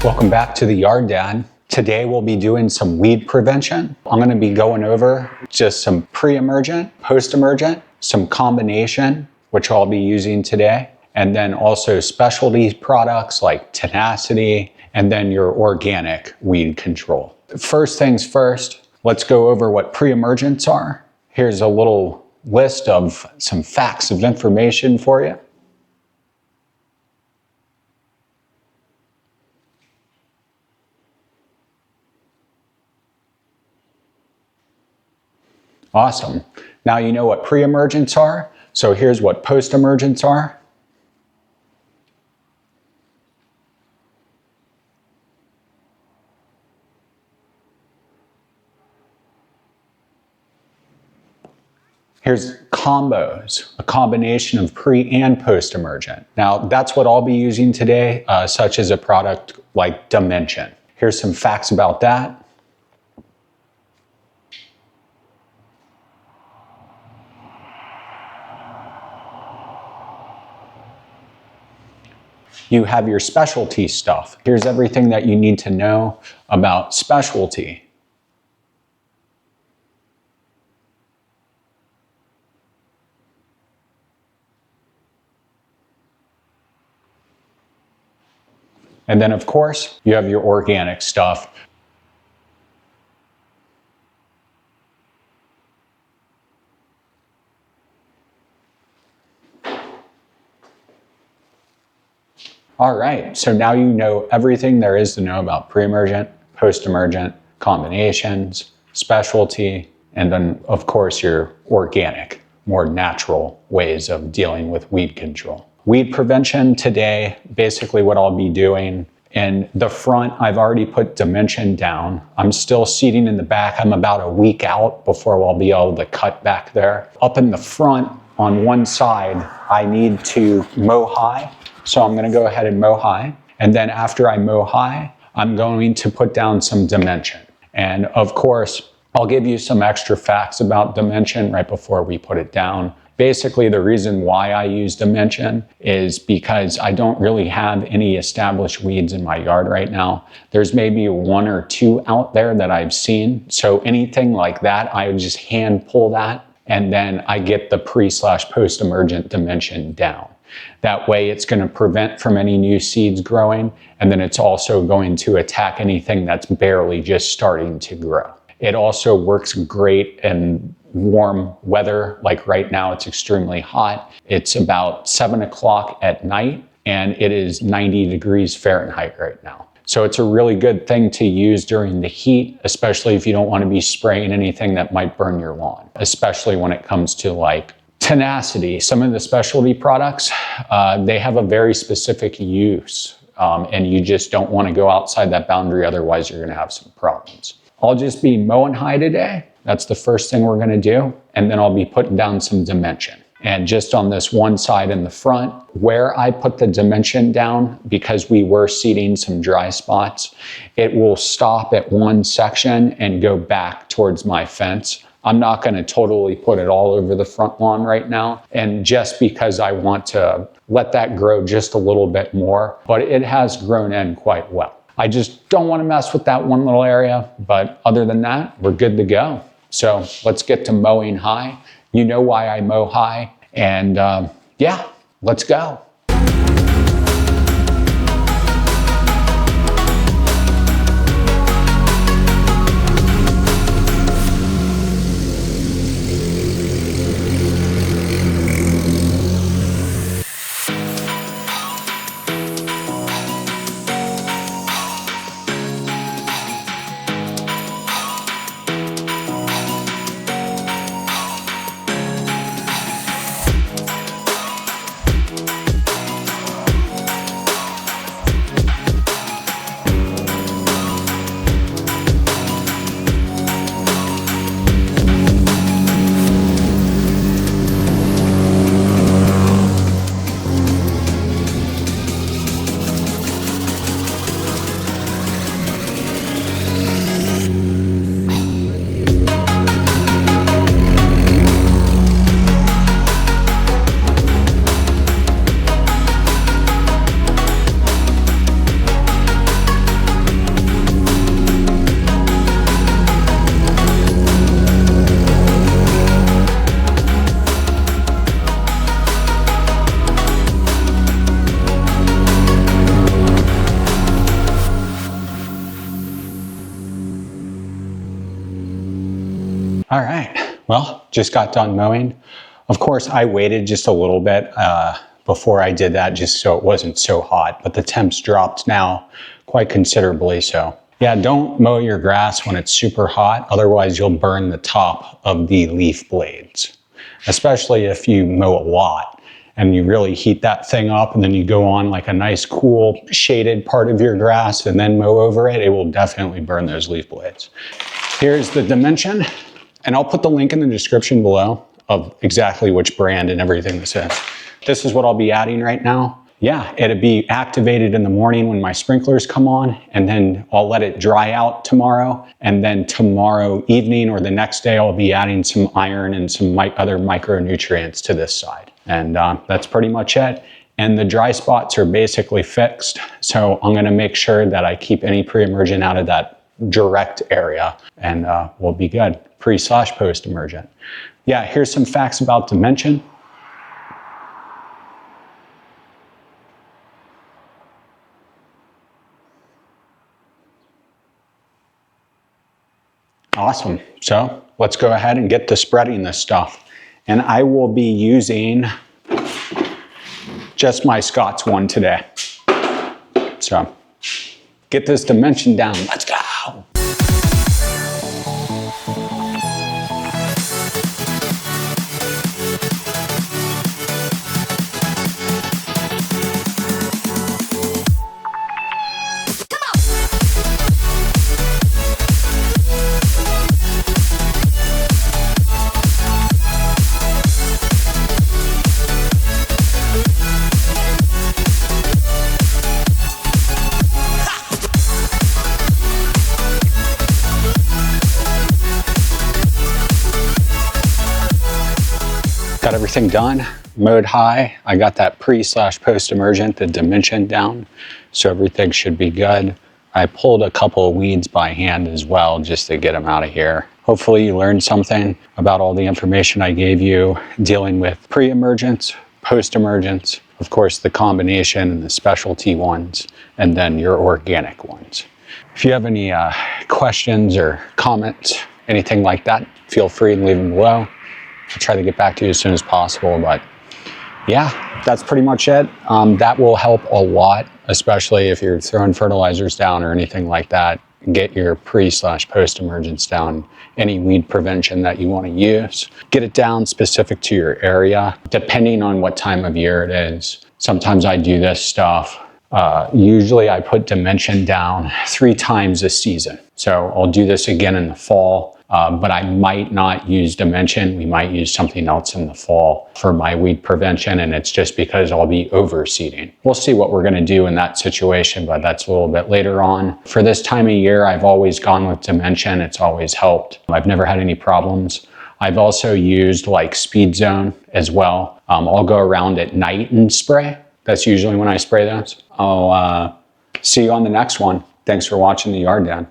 Welcome back to the Yard Dad. Today we'll be doing some weed prevention. I'm going to be going over just some pre-emergent, post-emergent, some combination, which I'll be using today, and then also specialty products like Tenacity, and then your organic weed control. First things first, let's go over what pre-emergents are. Here's a little list of some facts of information for you. Awesome. Now you know what pre-emergents are, so here's what post-emergents are. Here's combos, a combination of pre and post-emergent. Now that's what I'll be using today, such as a product like Dimension. Here's some facts about that. You have your specialty stuff. Here's everything that you need to know about specialty. And then of course, you have your organic stuff. All right, so now you know everything there is to know about pre-emergent, post-emergent, combinations, specialty, and then of course your organic, more natural ways of dealing with weed control. Weed prevention today, basically what I'll be doing. In the front, I've already put Dimension down. I'm still seeding in the back. I'm about a week out before I'll be able to cut back there. Up in the front, on one side, I need to mow high. So I'm going to go ahead and mow high. And then after I mow high, I'm going to put down some Dimension. And of course, I'll give you some extra facts about Dimension right before we put it down. Basically, the reason why I use Dimension is because I don't really have any established weeds in my yard right now. There's maybe one or two out there that I've seen. So anything like that, I would just hand pull that. And then I get the pre/post-emergent Dimension down. That way it's going to prevent from any new seeds growing, and then it's also going to attack anything that's barely just starting to grow. It also works great in warm weather, like right now it's extremely hot. It's about 7 o'clock at night and it is 90 degrees Fahrenheit right now. So it's a really good thing to use during the heat, especially if you don't want to be spraying anything that might burn your lawn, especially when it comes to like Tenacity. Some of the specialty products, they have a very specific use and you just don't want to go outside that boundary, otherwise you're going to have some problems. I'll just be mowing high today. That's the first thing we're going to do. And then I'll be putting down some Dimension. And just on this one side in the front, where I put the Dimension down, because we were seeding some dry spots, it will stop at one section and go back towards my fence. I'm not going to totally put it all over the front lawn right now. And just because I want to let that grow just a little bit more, but it has grown in quite well. I just don't want to mess with that one little area, but other than that, we're good to go. So let's get to mowing high. You know why I mow high, and yeah, let's go. All right, well, just got done mowing. Of course, I waited just a little bit before I did that just so it wasn't so hot, but the temps dropped now quite considerably. So yeah, don't mow your grass when it's super hot. Otherwise you'll burn the top of the leaf blades, especially if you mow a lot and you really heat that thing up and then you go on like a nice cool shaded part of your grass and then mow over it, it will definitely burn those leaf blades. Here's the dimension, and I'll put the link in the description below of exactly which brand and everything this is. This is what I'll be adding right now. Yeah, it'll be activated in the morning when my sprinklers come on, and then I'll let it dry out tomorrow. And then tomorrow evening or the next day, I'll be adding some iron and some other micronutrients to this side. And that's pretty much it. And the dry spots are basically fixed. So I'm gonna make sure that I keep any pre-emergent out of that direct area, and we'll be good. Pre/post-emergent. Yeah, here's some facts about dimension. Awesome. So let's go ahead and get to spreading this stuff. And I will be using just my Scott's one today. So get this dimension down. Let's go. Got everything done, mowed high. I got that pre/post-emergent, the dimension down, so everything should be good. I pulled a couple of weeds by hand as well, just to get them out of here. Hopefully you learned something about all the information I gave you dealing with pre-emergents, post-emergents, of course the combination and the specialty ones, and then your organic ones. If you have any questions or comments, anything like that, feel free to leave them below. I'll try to get back to you as soon as possible, but yeah, that's pretty much it. That will help a lot, especially if you're throwing fertilizers down or anything like that. Get your pre/post-emergence down, any weed prevention that you want to use. Get it down specific to your area, depending on what time of year it is. Sometimes I do this stuff. Usually I put dimension down 3 times a season. So I'll do this again in the fall. But I might not use dimension. We might use something else in the fall for my weed prevention, and it's just because I'll be overseeding. We'll see what we're gonna do in that situation, but that's a little bit later on. For this time of year, I've always gone with dimension. It's always helped. I've never had any problems. I've also used like Speed Zone as well. I'll go around at night and spray. That's usually when I spray those. I'll see you on the next one. Thanks for watching the Yard Den.